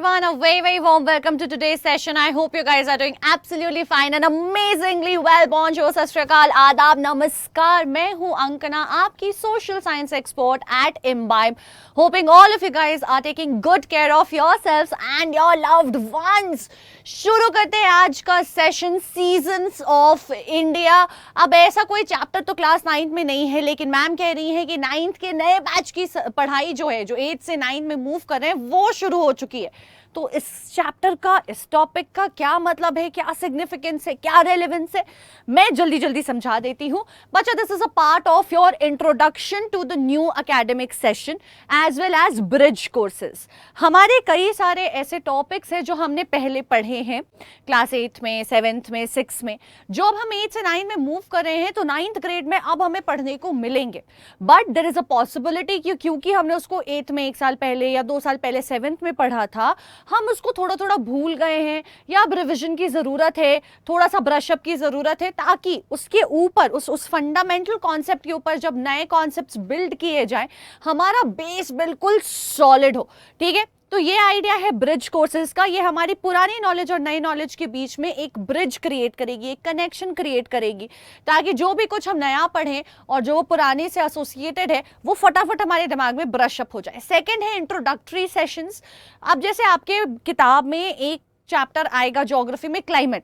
everyone, a very warm welcome to today's session. I hope you guys are doing absolutely fine and amazingly well. Bonjour, सत श्री अकाल, आदाब, नमस्कार. मैं हूँ अंकना, आपकी social science expert at Imbibe. Hoping all of you guys are taking good care of yourselves and your loved ones. शुरू करते हैं आज का सेशन, सीजन्स ऑफ इंडिया. अब ऐसा कोई चैप्टर तो क्लास 9th में नहीं है, लेकिन मैम कह रही है कि 9th के नए बैच की पढ़ाई जो है, जो 8 से 9 में मूव कर रहे हैं, वो शुरू हो चुकी है. तो इस चैप्टर का, इस टॉपिक का क्या मतलब है, क्या सिग्निफिकेंस है, क्या रेलेवेंस है, मैं जल्दी समझा देती हूँ. बच्चा, this is a part of your introduction to the new academic session as well as bridge courses. हमारे कई सारे ऐसे टॉपिक्स हैं जो हमने पहले पढ़े हैं क्लास 8 में, 7th में, 6 में. जो अब हम 8 से 9 में मूव कर रहे हैं तो 9th ग्रेड में अब हमें पढ़ने को मिलेंगे. But there is a possibility क्योंकि हमने उसको 8th में 1 साल पहले या 2 साल पहले 7th में पढ़ा था, हम उसको थोड़ा भूल गए हैं या अब रिविजन की जरूरत है, थोड़ा सा ब्रशअप की जरूरत है, ताकि उसके ऊपर उस फंडामेंटल कॉन्सेप्ट के ऊपर जब नए कॉन्सेप्ट्स बिल्ड किए जाएं, हमारा बेस बिल्कुल सॉलिड हो. ठीक है, तो ये आइडिया है ब्रिज कोर्सेज का. ये हमारी पुरानी नॉलेज और नई नॉलेज के बीच में एक ब्रिज क्रिएट करेगी, एक कनेक्शन क्रिएट करेगी, ताकि जो भी कुछ हम नया पढ़ें और जो पुराने से एसोसिएटेड है वो फटाफट हमारे दिमाग में ब्रश अप हो जाए. सेकंड है इंट्रोडक्टरी सेशंस. अब जैसे आपके किताब में एक चैप्टर आएगा ज्योग्राफी में, क्लाइमेट,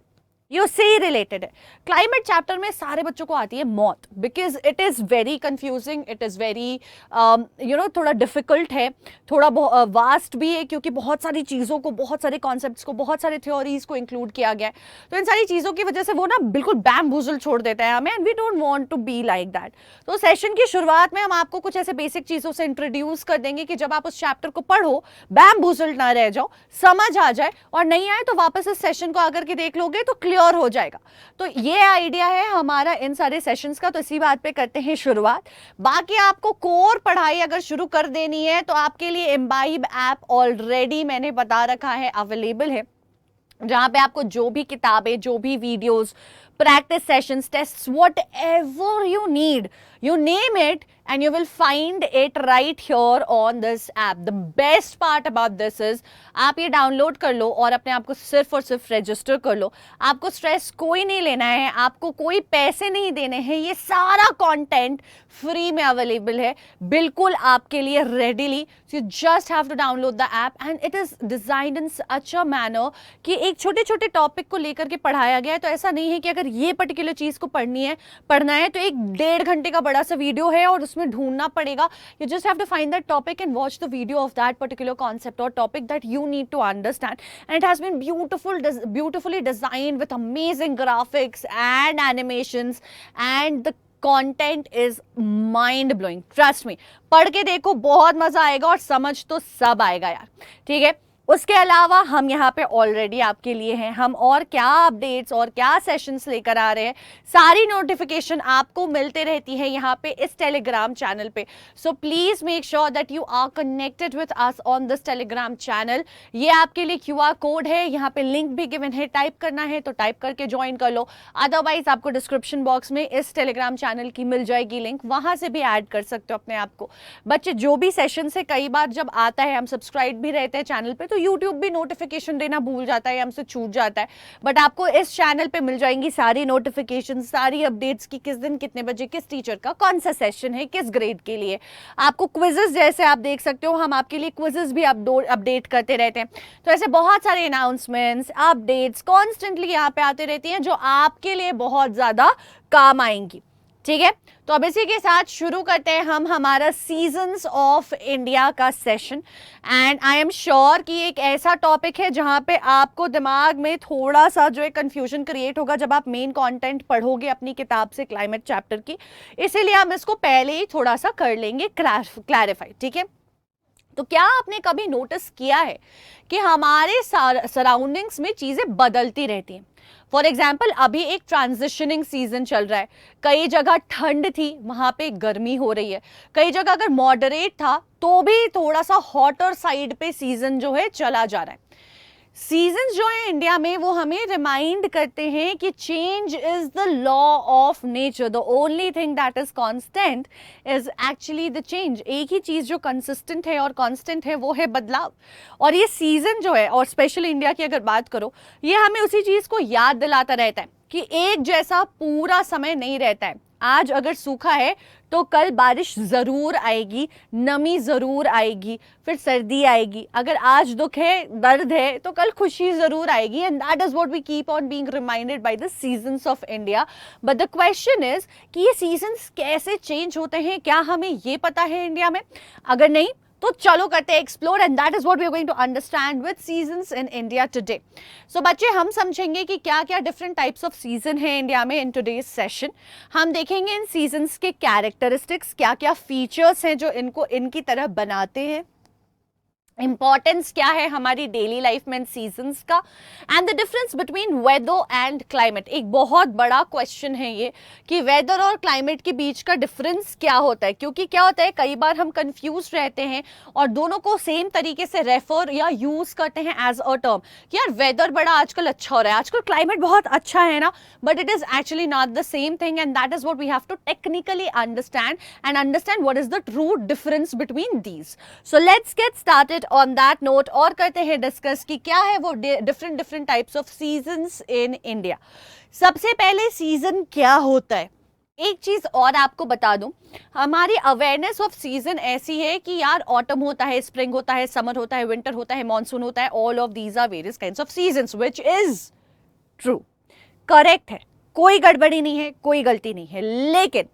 यू सी रिलेटेड है. क्लाइमेट चैप्टर में सारे बच्चों को आती है मौत, because it is very confusing, it is very थोड़ा डिफिकल्ट है, थोड़ा वास्ट भी है, क्योंकि बहुत सारी चीज़ों को, बहुत सारे कॉन्सेप्ट्स को, बहुत सारे थ्योरीज को इंक्लूड किया गया है. तो इन सारी चीज़ों की वजह से वो ना बिल्कुल बैम्बूजल छोड़ देता है हमें, and we don't want to be like that. तो सेशन की शुरुआत में हम आपको कुछ ऐसे बेसिक चीज़ों से इंट्रोड्यूस कर देंगे कि जब आप उस चैप्टर को पढ़ो, बैम्बूजल ना रह जाओ, समझ आ जाए, और नहीं आए तो वापस इस सेशन को आकर के देख लोगे तो क्लियर हो जाएगा. तो ये आइडिया है हमारा इन सारे सेशंस का. तो इसी बात पे करते हैं शुरुआत. बाकी आपको कोर पढ़ाई अगर शुरू कर देनी है तो आपके लिए इम्बाइब ऐप ऑलरेडी मैंने बता रखा है, अवेलेबल है, जहां पे आपको जो भी किताबें, जो भी videos, practice sessions, tests, whatever you need, you name it and you will find it right here on this app. The best part about this is आप ये डाउनलोड कर लो और अपने आप को सिर्फ और सिर्फ रजिस्टर कर लो. आपको स्ट्रेस कोई नहीं लेना है, आपको कोई पैसे नहीं देने हैं. ये सारा कंटेंट फ्री में अवेलेबल है, बिल्कुल आपके लिए readily. You just have to download the app and it is designed in such a manner कि एक छोटे टॉपिक को लेकर के पढ़ाया गया है. तो ऐसा नहीं है कि अगर ये पर्टिकुलर चीज को पढ़ना है तो 1.5 घंटे का बड़ा सा वीडियो है और उसमें ढूंढना पड़ेगा. You just have to find that topic and watch the video of that particular concept और topic that you need to understand, and it has been beautifully designed with amazing graphics and animations, and the content is mind blowing. Trust me, पढ़ के देखो, बहुत मजा आएगा और समझ तो सब आएगा यार. ठीक है, उसके अलावा हम यहाँ पे ऑलरेडी आपके लिए हैं. हम और क्या अपडेट्स और क्या सेशंस लेकर आ रहे हैं, सारी नोटिफिकेशन आपको मिलते रहती है यहाँ पे इस टेलीग्राम चैनल पे. So please make sure that you are connected with us on this Telegram channel. ये आपके लिए QR कोड है, यहाँ पे लिंक भी गिवन है, टाइप करना है तो टाइप करके ज्वाइन कर लो. अदरवाइज आपको डिस्क्रिप्शन बॉक्स में इस टेलीग्राम चैनल की मिल जाएगी लिंक, वहां से भी ऐड कर सकते हो अपने आप को. बच्चे, जो भी सेशन से कई बार जब आता है, हम सब्सक्राइब भी रहते हैं चैनल पे, तो YouTube भी नोटिफिकेशन देना भूल जाता है, हमसे छूट जाता है. बट आपको इस चैनल पे मिल जाएंगी सारी नोटिफिकेशन, सारी अपडेट्स की किस दिन कितने बजे किस टीचर का कौन सा सेशन है, किस ग्रेड के लिए. आपको क्विजेस जैसे आप देख सकते हो, हम आपके लिए क्विजेस भी अपडेट करते रहते हैं. तो ऐसे बहुत सारे अनाउंसमेंट्स, अपडेट्स कॉन्स्टेंटली यहाँ पे आते रहती हैं जो आपके लिए बहुत ज्यादा काम आएंगी. ठीक है, तो अब इसी के साथ शुरू करते हैं हम हमारा सीजन्स ऑफ इंडिया का session. And I am sure कि एक ऐसा टॉपिक है जहां पे आपको दिमाग में थोड़ा सा जो है कंफ्यूजन क्रिएट होगा जब आप मेन कंटेंट पढ़ोगे अपनी किताब से क्लाइमेट चैप्टर की. इसीलिए हम इसको पहले ही थोड़ा सा कर लेंगे क्लैरिफाई. ठीक है, तो क्या आपने कभी नोटिस किया है कि हमारे सराउंडिंग्स में चीजें बदलती रहती हैं. फॉर एग्जाम्पल, अभी एक ट्रांजिशनिंग सीजन चल रहा है. कई जगह ठंड थी, वहां पे गर्मी हो रही है. कई जगह अगर मॉडरेट था तो भी थोड़ा सा हॉटर साइड पे सीजन जो है चला जा रहा है. सीजन्स जो है इंडिया में वो हमें रिमाइंड करते हैं कि change is the law of nature, the only thing that is constant is actually the change. एक ही चीज जो कंसिस्टेंट है और कांस्टेंट है वो है बदलाव। और ये सीजन जो है, और स्पेशली इंडिया की अगर बात करो, ये हमें उसी चीज को याद दिलाता रहता है कि एक जैसा पूरा समय नहीं रहता है। आज अगर सूखा है तो कल बारिश जरूर आएगी, नमी जरूर आएगी, फिर सर्दी आएगी। अगर आज दुख है, दर्द है, तो कल खुशी जरूर आएगी। And that is what we keep on being reminded by the seasons of India. But the question is कि ये सीजन्स कैसे चेंज होते हैं, क्या हमें ये पता है इंडिया में? अगर नहीं तो चलो करते हैं explore, and that is what we are going to understand with seasons in India today. So बच्चे, हम समझेंगे कि क्या क्या डिफरेंट टाइप्स ऑफ सीजन है इंडिया में इन टुडेज सेशन। हम देखेंगे इन सीजन्स के कैरेक्टरिस्टिक्स, क्या क्या फीचर्स हैं जो इनको इनकी तरह बनाते हैं, इंपॉर्टेंस क्या है हमारी डेली लाइफ में सीजन्स का, and the difference between weather and climate. एक बहुत बड़ा क्वेश्चन है ये कि वेदर और क्लाइमेट के बीच का डिफरेंस क्या होता है, क्योंकि क्या होता है कई बार हम कंफ्यूज रहते हैं और दोनों को सेम तरीके से रेफर या यूज करते हैं एज अ टर्म कि यार वेदर बड़ा आजकल अच्छा हो रहा है, आजकल क्लाइमेट बहुत अच्छा है ना, but it is actually not the same thing, and that is what we have to technically understand and understand what is the true difference between these. So let's get started on that note और करते हैं discuss कि क्या है वो different types of seasons in India. सबसे पहले season क्या होता है, एक चीज और आपको बता दूं, हमारी अवेयरनेस ऑफ सीजन ऐसी है कि यार ऑटम होता है, स्प्रिंग होता है, समर होता है, विंटर होता है, मॉनसून होता है, all of these are various kinds of seasons, which is true, correct है, कोई गड़बड़ी नहीं है, कोई गलती नहीं है। लेकिन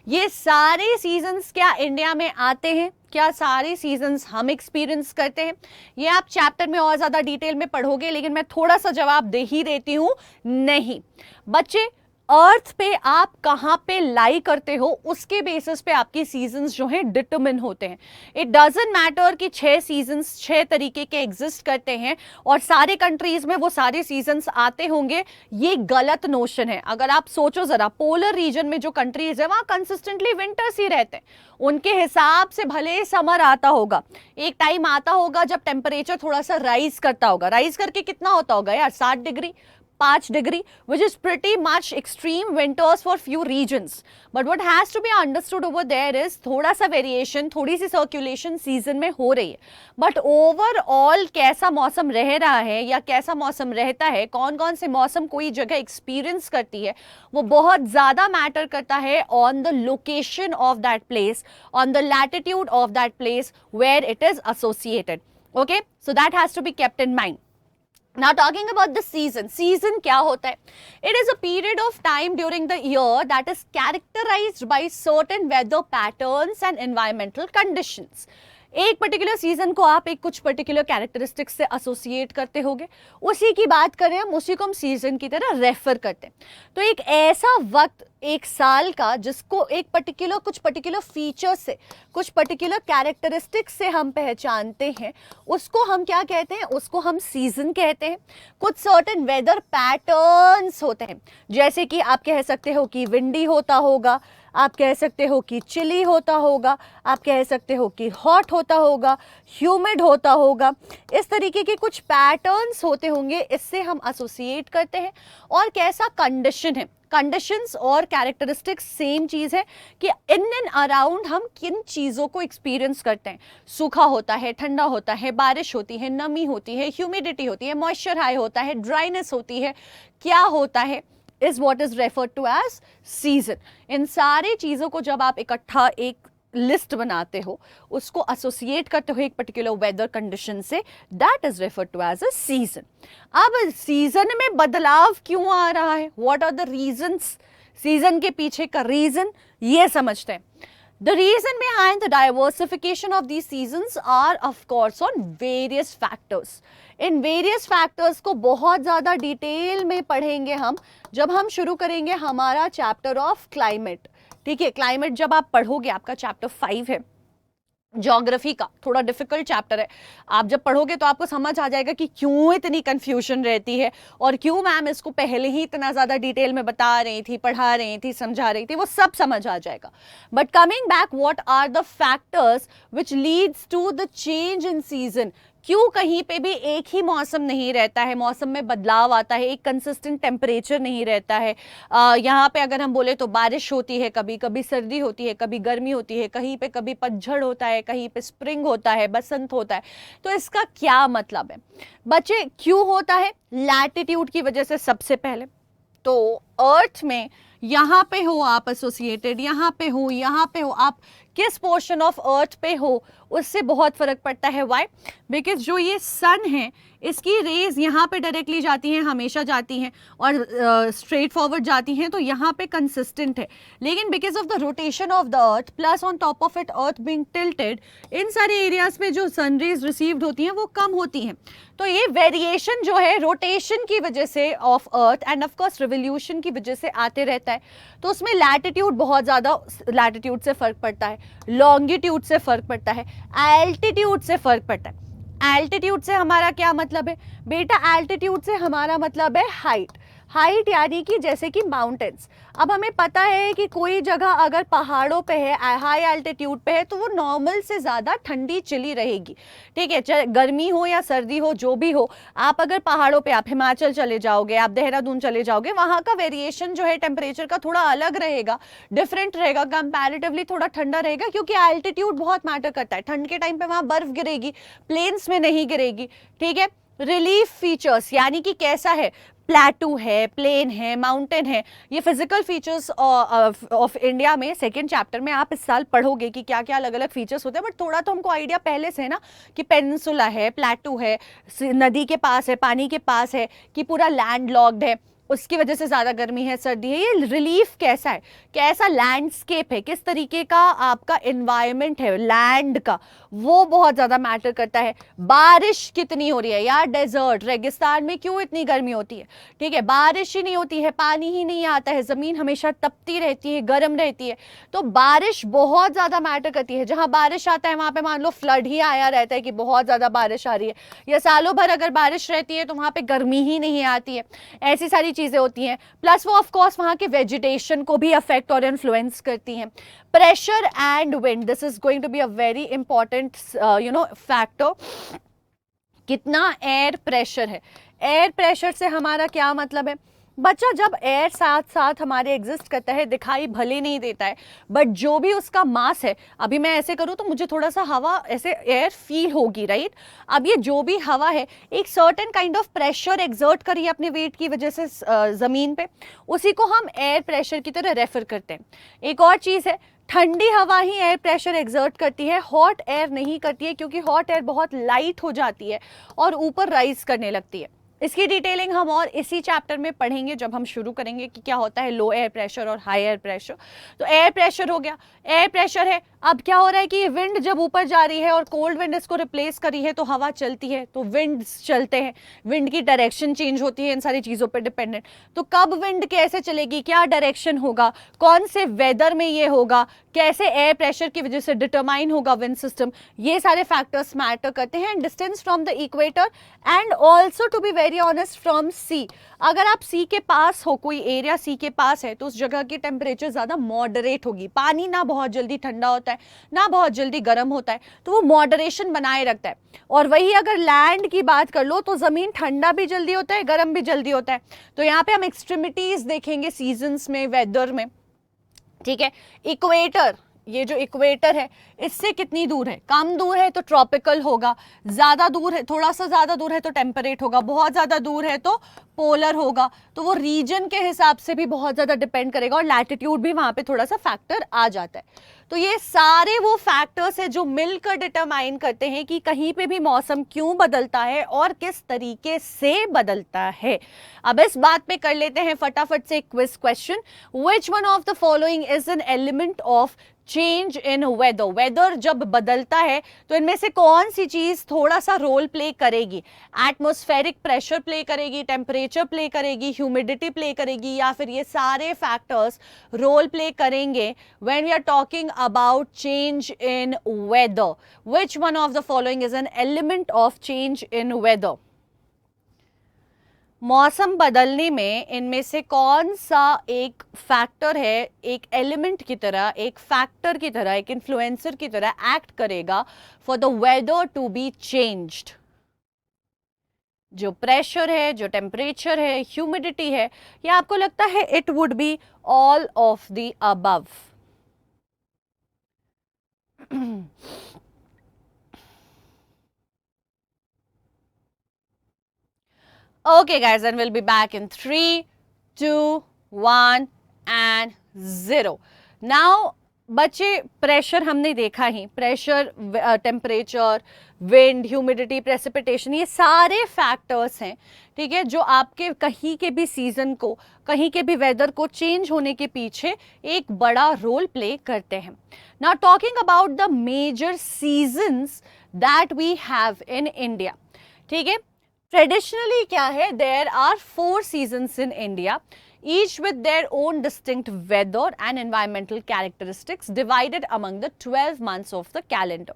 ये सारे सीजन्स क्या इंडिया में आते हैं? क्या सारे सीजन्स हम एक्सपीरियंस करते हैं? ये आप चैप्टर में और ज्यादा डिटेल में पढ़ोगे, लेकिन मैं थोड़ा सा जवाब दे ही देती हूं, नहीं। बच्चे, अर्थ पे आप कहाँ पे लाई करते हो उसके बेसिस पे आपकी सीजन्स जो हैं डिटरमिन होते हैं। इट डजंट मैटर कि 6 सीजन्स 6 तरीके के एग्जिस्ट करते हैं और सारे कंट्रीज में वो सारे सीजन्स आते होंगे, ये गलत नोशन है। अगर आप सोचो जरा, पोलर रीजन में जो कंट्रीज है वहाँ कंसिस्टेंटली विंटर्स ही रहते हैं, उनके हिसाब से भले समर आता होगा, एक टाइम आता होगा जब टेम्परेचर थोड़ा सा राइज करता होगा। राइज करके कितना होता होगा यार, 7 degree 5 degree, which is pretty much extreme winters for few regions. But what has to be understood over there is थोड़ा सा वेरिएशन, थोड़ी सी सर्कुलेशन सीजन में हो रही है, बट ओवरऑल कैसा मौसम रह रहा है या कैसा मौसम रहता है, कौन कौन से मौसम कोई जगह एक्सपीरियंस करती है, वो बहुत ज़्यादा मैटर करता है on the location of that place, on the latitude of that place where it is associated. Okay, so that has to be kept in mind. Now talking about the season, season क्या होता है? It is a period of time during the year that is characterized by certain weather patterns and environmental conditions. एक particular season को आप एक कुछ particular characteristics से associate करते होगे, उसी की बात करें हम, उसी को हम सीजन की तरह रेफर करते हैं। तो एक ऐसा वक्त एक साल का जिसको एक पर्टिकुलर कुछ पर्टिकुलर फीचर से, कुछ पर्टिकुलर कैरेक्टरिस्टिक्स से हम पहचानते हैं, उसको हम क्या कहते हैं? उसको हम सीजन कहते हैं। कुछ सर्टेन वेदर पैटर्न्स होते हैं, जैसे कि आप कह सकते हो कि विंडी होता होगा, आप कह सकते हो कि चिली होता होगा, आप कह सकते हो कि हॉट होता होगा, ह्यूमिड होता होगा। इस तरीके के कुछ पैटर्न्स होते होंगे, इससे हम एसोसिएट करते हैं। और कैसा कंडीशन है, कंडीशंस और कैरेक्टरिस्टिक्स सेम चीज़ है कि इन एंड अराउंड हम किन चीज़ों को एक्सपीरियंस करते हैं। सूखा होता है, ठंडा होता है, बारिश होती है, नमी होती है, ह्यूमिडिटी होती है, मॉइस्चर हाई होता है, ड्राइनेस होती है, क्या होता है, is what is referred to as season. इन सारी चीज़ों को जब आप इकट्ठा एक लिस्ट बनाते हो, उसको एसोसिएट करते हो एक पर्टिकुलर वेदर कंडीशन से, that is referred to as a season. अब सीजन में बदलाव क्यों आ रहा है, what are the reasons, season के पीछे का रीजन ये समझते हैं। The reason behind the diversification of these seasons are of course on various factors. In various factors को बहुत ज़्यादा डिटेल में पढ़ेंगे हम जब हम शुरू करेंगे हमारा चैप्टर ऑफ क्लाइमेट। ठीक है, क्लाइमेट जब आप पढ़ोगे, आपका चैप्टर 5 है ज्योग्राफी का, थोड़ा डिफिकल्ट चैप्टर है। आप जब पढ़ोगे तो आपको समझ आ जाएगा कि क्यों इतनी कंफ्यूजन रहती है और क्यों मैम इसको पहले ही इतना ज़्यादा डिटेल में बता रही थी, पढ़ा रही थी, समझा रही थी, वो सब समझ आ जाएगा। But coming back, what are the factors which leads to the change in season? क्यों कहीं पे भी एक ही मौसम नहीं रहता है, मौसम में बदलाव आता है, एक कंसिस्टेंट टेम्परेचर नहीं रहता है। यहाँ पे अगर हम बोले तो बारिश होती है, कभी कभी सर्दी होती है, कभी गर्मी होती है, कहीं पे कभी पतझड़ होता है, कहीं पे स्प्रिंग होता है, बसंत होता है। तो इसका क्या मतलब है बच्चे, क्यों होता है? लैटिट्यूड की वजह से। सबसे पहले तो अर्थ में यहाँ पे हो आप एसोसिएटेड, यहाँ पे हो आप, किस पोर्शन ऑफ अर्थ पे हो उससे बहुत फर्क पड़ता है। वाई? बिकॉज जो ये सन है इसकी रेज यहाँ पे डायरेक्टली जाती हैं, हमेशा जाती हैं और स्ट्रेट फॉरवर्ड जाती हैं, तो यहाँ पे कंसिस्टेंट है। लेकिन because of the rotation of the earth plus on top of it earth being tilted, इन सारे एरियाज में जो सन रेज रिसीव्ड होती हैं वो कम होती हैं। तो ये वेरिएशन जो है रोटेशन की वजह से of earth end of course revolution की वजह से आते रहता है। तो उसमें लैटिट्यूड बहुत ज़्यादा, लैटिट्यूड से फर्क पड़ता है, लॉन्गिट्यूड से फर्क पड़ता है, एल्टीट्यूड से फर्क पड़ता है। एल्टीट्यूड से हमारा क्या मतलब है बेटा? एल्टीट्यूड से हमारा मतलब है हाइट। हाइट यानी कि जैसे कि माउंटेन्स। अब हमें पता है कि कोई जगह अगर पहाड़ों पे है, हाई एल्टीट्यूड पे है, तो वो नॉर्मल से ज़्यादा ठंडी चिली रहेगी। ठीक है, चाहे गर्मी हो या सर्दी हो, जो भी हो, आप अगर पहाड़ों पे, आप हिमाचल चले जाओगे, आप देहरादून चले जाओगे, वहाँ का वेरिएशन जो है टेम्परेचर का थोड़ा अलग रहेगा, डिफरेंट रहेगा, कंपैरेटिवली थोड़ा ठंडा रहेगा, क्योंकि एल्टीट्यूड बहुत मैटर करता है। ठंड के टाइम पे वहाँ बर्फ गिरेगी, प्लेन्स में नहीं गिरेगी। ठीक है, रिलीफ फीचर्स यानी कि कैसा है, प्लेटू है, प्लेन है, माउंटेन है, ये फिजिकल फीचर्स ऑफ इंडिया में सेकेंड चैप्टर में आप इस साल पढ़ोगे कि क्या क्या अलग अलग फीचर्स होते हैं। बट थोड़ा तो हमको आइडिया पहले से है ना कि पेनिनसुला है, प्लेटू है, नदी के पास है, पानी के पास है, कि पूरा लैंड लॉक्ड है, उसकी वजह से ज़्यादा गर्मी है, सर्दी है। ये रिलीफ कैसा है, कैसा लैंडस्केप है, किस तरीके का आपका एनवायरनमेंट है लैंड का, वो बहुत ज़्यादा मैटर करता है। बारिश कितनी हो रही है यार, डेजर्ट रेगिस्तान में क्यों इतनी गर्मी होती है? ठीक है, बारिश ही नहीं होती है, पानी ही नहीं आता है, ज़मीन हमेशा तपती रहती है, गर्म रहती है, तो बारिश बहुत ज़्यादा मैटर करती है। जहाँ बारिश आता है वहाँ पे मान लो फ्लड ही आया रहता है कि बहुत ज़्यादा बारिश आ रही है, या सालों भर अगर बारिश रहती है तो वहाँ पे गर्मी ही नहीं आती है। ऐसी सारी चीज़ें होती हैं। प्लस वो ऑफ कोर्स वहाँ के वेजिटेशन को भी अफेक्ट और इन्फ्लुएंस करती हैं। Pressure and wind, this is going to be a very important factor. कितना एयर प्रेशर है, एयर प्रेशर से हमारा क्या मतलब है बच्चा? जब एयर साथ साथ हमारे एग्जिस्ट करता है, दिखाई भले नहीं देता है, बट जो भी उसका मास है, अभी मैं ऐसे करूँ तो मुझे थोड़ा सा हवा ऐसे एयर फील होगी, राइट? अब ये जो भी हवा है एक certain kind of pressure exert करिए अपने वेट की वजह से ज़मीन पे, उसी को हम एयर प्रेशर की तरह रेफर करते हैं। एक और चीज़ है, ठंडी हवा ही एयर प्रेशर एक्सर्ट करती है, हॉट एयर नहीं करती है, क्योंकि हॉट एयर बहुत लाइट हो जाती है और ऊपर राइज करने लगती है। इसकी डिटेलिंग हम और इसी चैप्टर में पढ़ेंगे जब हम शुरू करेंगे कि क्या होता है लो एयर प्रेशर और हाई एयर प्रेशर। तो एयर प्रेशर हो गया, एयर प्रेशर है। अब क्या हो रहा है कि विंड जब ऊपर जा रही है और कोल्ड विंड इसको रिप्लेस करी है तो हवा चलती है, तो विंड्स चलते हैं, विंड की डायरेक्शन चेंज होती है, इन सारी चीज़ों पर डिपेंडेंट। तो कब विंड कैसे चलेगी, क्या डायरेक्शन होगा, कौन से वेदर में ये होगा, कैसे एयर प्रेशर की वजह से डिटरमाइन होगा विंड सिस्टम, ये सारे फैक्टर्स मैटर करते हैं। Distance from the equator and also to be very honest from sea. अगर आप सी के पास हो, कोई एरिया सी के पास है, तो उस जगह की टेम्परेचर ज़्यादा मॉडरेट होगी। पानी ना बहुत जल्दी ठंडा होता है ना बहुत जल्दी गर्म होता है, तो वो मॉडरेशन बनाए रखता है। और वही अगर लैंड की बात कर लो तो ज़मीन ठंडा भी जल्दी होता है, गर्म भी जल्दी होता है। तो यहाँ पे हम एक्सट्रीमिटीज़ देखेंगे सीजन्स में, वेदर में। ठीक है, इक्वेटर, ये जो इक्वेटर है इससे कितनी दूर है? कम दूर है तो ट्रॉपिकल होगा, ज़्यादा दूर है, थोड़ा सा ज़्यादा दूर है तो टेम्परेट होगा, बहुत ज़्यादा दूर है तो पोलर होगा। तो वो रीजन के हिसाब से भी बहुत ज़्यादा डिपेंड करेगा, और लैटिट्यूड भी वहाँ पे थोड़ा सा फैक्टर आ जाता है। तो ये सारे वो फैक्टर्स है जो मिलकर डिटरमाइन करते हैं कि कहीं पे भी मौसम क्यों बदलता है और किस तरीके से बदलता है। अब इस बात पे कर लेते हैं फटाफट से quiz question. Which one of the following is an element of change in weather? Weather जब बदलता है तो इनमें से कौन सी चीज थोड़ा सा रोल प्ले करेगी? एटमॉस्फेरिक प्रेशर प्ले करेगी, टेम्परेचर प्ले करेगी, ह्यूमिडिटी प्ले करेगी, या फिर ये सारे फैक्टर्स रोल प्ले करेंगे when we are talking about change in weather? Which one of the following is an element of change in weather? मौसम बदलने में इनमें से कौन सा एक फैक्टर है, एक एलिमेंट की तरह, एक फैक्टर की तरह, एक इन्फ्लुएंसर की तरह एक्ट करेगा for the weather to be changed? जो प्रेशर है, जो टेम्परेचर है, ह्यूमिडिटी है, या आपको लगता है it would be all of the above? Okay, guys, and we'll be back in 3, 2, 1 and 0. Now, बच्चे प्रेशर हमने देखा ही, pressure, temperature, wind, humidity, precipitation, ये सारे फैक्टर्स हैं, ठीक है, जो आपके कहीं के भी सीजन को, कहीं के भी वेदर को चेंज होने के पीछे एक बड़ा रोल प्ले करते हैं. Now talking about the major seasons that we have in India, ठीक है. ट्रेडिशनली क्या है, there are 4 seasons in India, each with their own distinct weather and environmental characteristics divided among the 12 months of the calendar.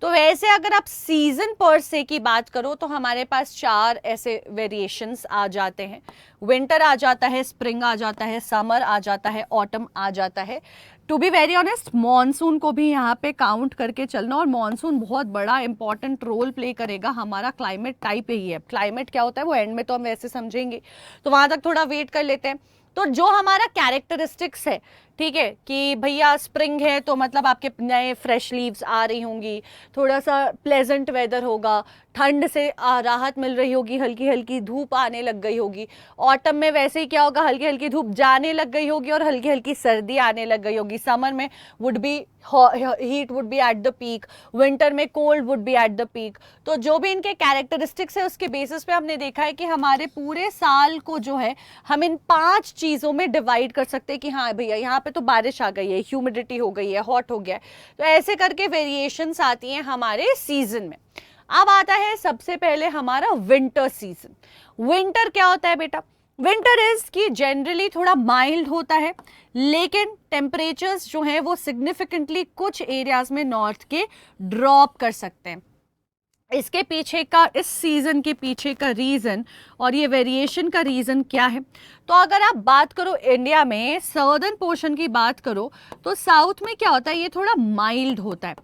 तो वैसे अगर आप season पर से की बात करो तो हमारे पास 4 ऐसे वेरिएशंस आ जाते हैं. विंटर आ जाता है, स्प्रिंग आ जाता है, समर आ जाता है, ऑटम आ जाता है. To be very honest, monsoon को भी यहाँ पे काउंट करके चलना, और मॉनसून बहुत बड़ा इंपॉर्टेंट रोल प्ले करेगा. हमारा क्लाइमेट टाइप ही है. क्लाइमेट क्या होता है वो एंड में तो हम वैसे समझेंगे, तो वहाँ तक थोड़ा वेट कर लेते हैं. तो जो हमारा कैरेक्टरिस्टिक्स है, ठीक है, कि भैया स्प्रिंग है तो मतलब आपके नए फ्रेश लीव्स आ रही होंगी, थोड़ा सा प्लेजेंट वेदर होगा, ठंड से राहत मिल रही होगी, हल्की हल्की धूप आने लग गई होगी. ऑटम में वैसे ही क्या होगा, हल्की हल्की धूप जाने लग गई होगी और हल्की हल्की सर्दी आने लग गई होगी. समर में would be heat would be at the peak, winter में cold would be at the peak. तो जो भी इनके कैरेक्टरिस्टिक्स है उसके बेसिस पे हमने देखा है कि हमारे पूरे साल को जो है हम इन 5 चीज़ों में डिवाइड कर सकते हैं कि हाँ भैया यहाँ पे तो बारिश आ गई है, ह्यूमिडिटी हो गई है, हॉट हो गया है. तो ऐसे करके वेरिएशंस आती हैं हमारे सीजन में. अब आता है सबसे पहले हमारा विंटर सीजन. विंटर क्या होता है बेटा? विंटर इज कि जनरली थोड़ा माइल्ड होता है, लेकिन टेम्परेचर्स जो हैं वो सिग्निफिकेंटली कुछ एरियाज में नॉर्थ के ड्रॉप कर सकते हैं. इसके पीछे का, इस सीजन के पीछे का रीजन और ये वेरिएशन का रीजन क्या है? तो अगर आप बात करो इंडिया में सदर्न पोर्शन की बात करो तो साउथ में क्या होता है, ये थोड़ा माइल्ड होता है,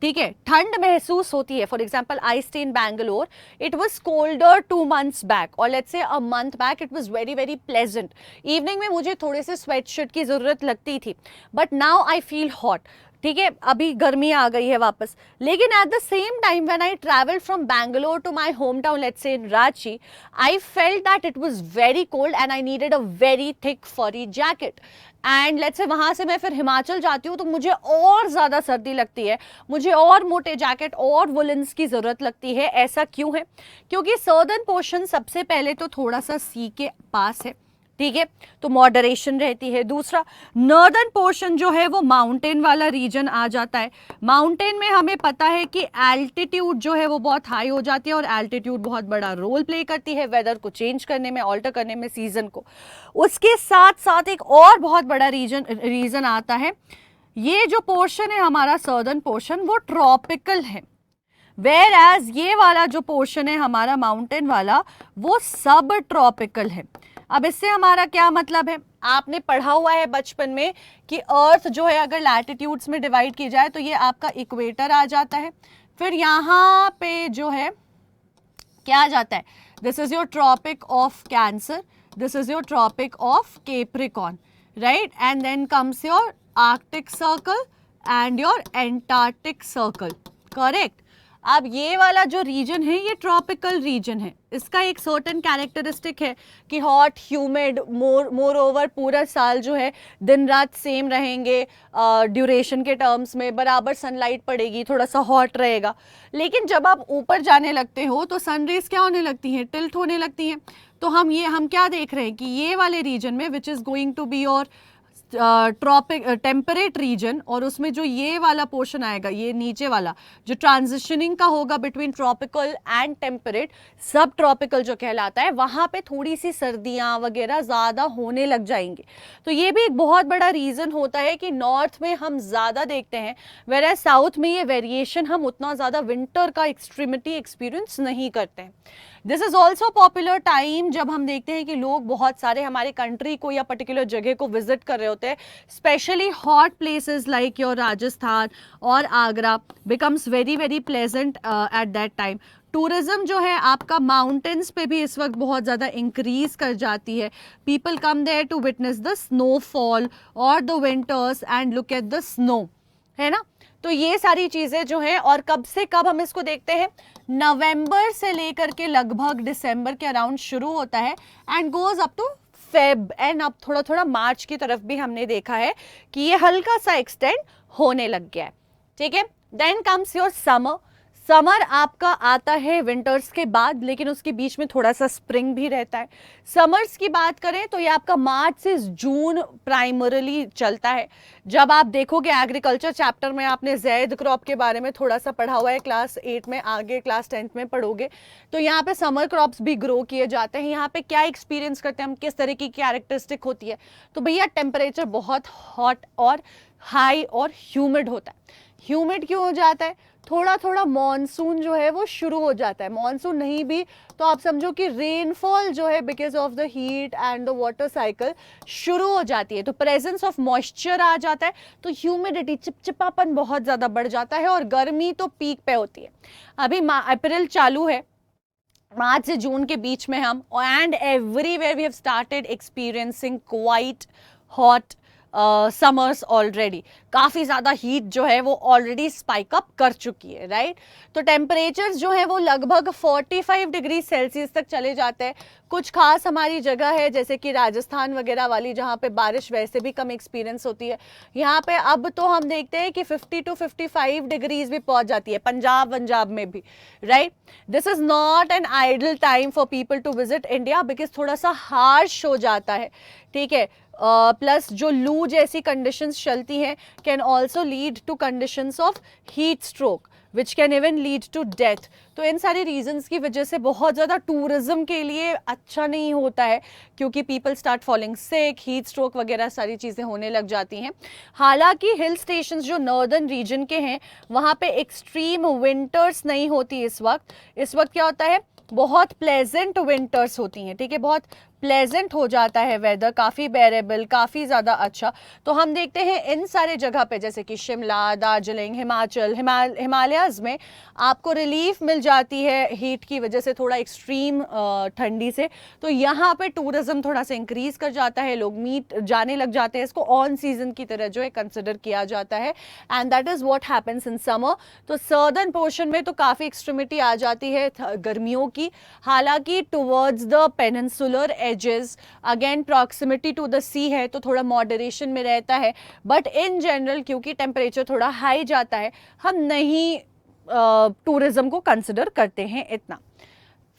ठीक है, ठंड महसूस होती है. For example I stay in Bangalore, it was colder 2 months back, और let's say a month back it was very very pleasant. Evening में मुझे थोड़े से स्वेटशर्ट की ज़रूरत लगती थी, but now I feel hot. ठीक है, अभी गर्मी आ गई है वापस. लेकिन at the same time when I travel from Bangalore to my home town, let's say in Ranchi, I felt that it was very cold and I needed a very thick फरी जैकेट. एंड लेट्स से वहाँ से मैं फिर हिमाचल जाती हूँ तो मुझे और ज़्यादा सर्दी लगती है, मुझे और मोटे जैकेट और वुलन्स की ज़रूरत लगती है. ऐसा क्यों है? क्योंकि सदर्न पोर्शन सबसे पहले तो थोड़ा सा सी के पास है, ठीक है, तो मॉडरेशन रहती है. दूसरा, नॉर्दर्न पोर्शन जो है वो माउंटेन वाला रीजन आ जाता है. माउंटेन में हमें पता है कि एल्टीट्यूड जो है वो बहुत हाई हो जाती है, और एल्टीट्यूड बहुत बड़ा रोल प्ले करती है वेदर को चेंज करने में, ऑल्टर करने में, सीजन को. उसके साथ साथ एक और बहुत बड़ा रीजन आता है. ये जो पोर्शन है हमारा सदर्न पोर्शन वो ट्रॉपिकल है, वेयर एज ये वाला जो पोर्शन है हमारा माउंटेन वाला वो सब ट्रॉपिकल है. अब इससे हमारा क्या मतलब है? आपने पढ़ा हुआ है बचपन में कि अर्थ जो है अगर लैटिट्यूड्स में डिवाइड की जाए तो ये आपका इक्वेटर आ जाता है. फिर यहाँ पे जो है क्या आ जाता है? This is your Tropic of Cancer, this is your Tropic of Capricorn, right, and then comes your Arctic Circle and your Antarctic Circle, correct. अब ये वाला जो रीजन है ये ट्रॉपिकल रीजन है. इसका एक सर्टेन कैरेक्टरिस्टिक है कि हॉट, ह्यूमिड, मोर ओवर पूरा साल जो है दिन रात सेम रहेंगे, ड्यूरेशन के टर्म्स में बराबर सनलाइट पड़ेगी, थोड़ा सा हॉट रहेगा. लेकिन जब आप ऊपर जाने लगते हो तो सनरेज क्या होने लगती हैं? टिल्ट होने लगती हैं. तो हम क्या देख रहे हैं कि ये वाले रीजन में which is going to be your tropic temperate region, और उसमें जो ये वाला पोर्शन आएगा, ये नीचे वाला जो ट्रांजिशनिंग का होगा बिटवीन ट्रॉपिकल एंड टेम्परेट, सब ट्रॉपिकल जो कहलाता है, वहाँ पे थोड़ी सी सर्दियाँ वगैरह ज़्यादा होने लग जाएंगी. तो ये भी एक बहुत बड़ा रीज़न होता है कि नॉर्थ में हम ज़्यादा देखते हैं, वेयर साउथ में ये वेरिएशन हम उतना ज़्यादा विंटर का एक्सट्रीमिटी एक्सपीरियंस नहीं करते हैं. This is also popular time जब हम देखते हैं कि लोग बहुत सारे हमारे कंट्री को या पर्टिकुलर जगह को विजिट कर रहे होते होते हैं, specially hot places like your Rajasthan और Agra becomes very very pleasant at that time. Tourism जो है आपका माउंटेन्स पे भी इस वक्त बहुत ज़्यादा इंक्रीज कर जाती है. People come there to witness the snowfall और the winters and look at the snow, है ना. तो ये सारी चीज़ें जो हैं, और कब से कब हम इसको देखते हैं, नवंबर से लेकर के लगभग दिसंबर के अराउंड शुरू होता है and goes up to Feb, and अब थोड़ा थोड़ा मार्च की तरफ भी हमने देखा है कि ये हल्का सा एक्सटेंड होने लग गया है. ठीक है. Then comes your summer. Summer आपका आता है विंटर्स के बाद, लेकिन उसके बीच में थोड़ा सा स्प्रिंग भी रहता है. समर्स की बात करें तो ये आपका मार्च से जून प्राइमरली चलता है. जब आप देखोगे एग्रीकल्चर चैप्टर में आपने ज़ैद क्रॉप के बारे में थोड़ा सा पढ़ा हुआ है, क्लास 8 में, आगे क्लास 10th में पढ़ोगे, तो यहाँ पे समर क्रॉप्स भी ग्रो किए जाते हैं. यहाँ पे क्या एक्सपीरियंस करते हैं हम, किस तरह की कैरेक्टरिस्टिक होती है, तो भैया टेम्परेचर बहुत हॉट और हाई और ह्यूमिड होता है. ह्यूमिड क्यों हो जाता है, थोड़ा थोड़ा मॉनसून जो है वो शुरू हो जाता है. मॉनसून नहीं भी तो आप समझो कि रेनफॉल जो है because of the heat and the water cycle शुरू हो जाती है. तो प्रेजेंस ऑफ मॉइस्चर आ जाता है, तो ह्यूमिडिटी, चिपचिपापन बहुत ज़्यादा बढ़ जाता है, और गर्मी तो पीक पे होती है. अभी अप्रैल चालू है, मार्च से जून के बीच में हम, and everywhere we have started experiencing quite hot summers already. काफ़ी ज़्यादा हीट जो है वो ऑलरेडी स्पाइक अप कर चुकी है, राइट. तो टेम्परेचर्स जो है वो लगभग 45 डिग्री सेल्सियस तक चले जाते हैं. कुछ खास हमारी जगह है जैसे कि राजस्थान वगैरह वाली, जहाँ पे बारिश वैसे भी कम एक्सपीरियंस होती है. यहाँ पे अब तो हम देखते हैं कि 50 to 55 डिग्रीज भी पहुँच जाती है, पंजाब में भी, right. This is not an ideal time for people to visit India because थोड़ा सा हार्श हो जाता है. ठीक है. प्लस जो लू जैसी कंडीशंस चलती हैं can also lead to conditions of heat stroke which can even lead to death. तो इन सारी रीजंस की वजह से बहुत ज़्यादा टूरिज्म के लिए अच्छा नहीं होता है, क्योंकि पीपल स्टार्ट फॉलिंग सिक, हीट स्ट्रोक वगैरह सारी चीज़ें होने लग जाती हैं. हालांकि हिल स्टेशंस जो नॉर्दर्न रीजन के हैं वहाँ पे एक्सट्रीम विंटर्स नहीं होती इस वक्त. इस वक्त क्या होता है, बहुत प्लेजेंट विंटर्स होती हैं. ठीक है. बहुत प्लेजेंट हो जाता है वेदर, काफ़ी बेरेबल, काफ़ी ज़्यादा अच्छा. तो हम देखते हैं इन सारे जगह पे जैसे कि शिमला, दार्जिलिंग, हिमाचल, हिमालयाज में आपको रिलीफ मिल जाती है हीट की वजह से, थोड़ा एक्सट्रीम ठंडी से. तो यहाँ पे टूरिज्म थोड़ा सा इंक्रीज कर जाता है, लोग मीट जाने लग जाते हैं. इसको ऑन सीजन की तरह जो है कंसिडर किया जाता है, and that is what happens in summer. तो सर्दर्न पोर्शन में तो काफ़ी एक्सट्रीमिटी आ जाती है गर्मियों की. हालांकि towards the peninsular edges, again proximity to the sea है तो थोड़ा मॉडरेशन में रहता है. बट इन जनरल क्योंकि टेम्परेचर थोड़ा हाई जाता है, हम नहीं टूरिज्म को कंसिडर करते हैं इतना.